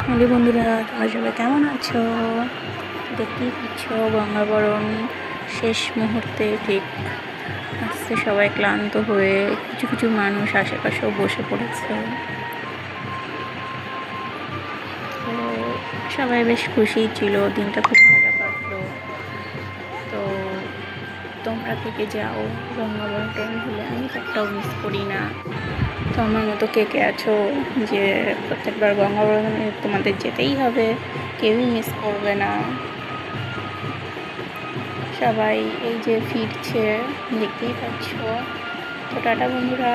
Hello বন্ধুরা, তোমরা সবাই কেমন আছো? দেখতেই পাচ্ছ গঙ্গাবরণ শেষ মুহূর্তে ঠিক আসছে। সবাই ক্লান্ত হয়ে কিছু কিছু মানুষ আশেপাশেও বসে পড়েছে। তো সবাই বেশ খুশি ছিল, দিনটা খুব ভালো কাটলো। তো তোমরা থেকে যাও গঙ্গাবরণ হলে, আমি তো একটাও মিস করি না। তো আমার মতো কে কে আছো যে প্রত্যেকবার গঙ্গাবরণে তোমাদের যেতেই হবে, কেউই মিস করবে না। সবাই এই যে ফিরছে, দেখতেই পাচ্ছ। তো টাটা বন্ধুরা।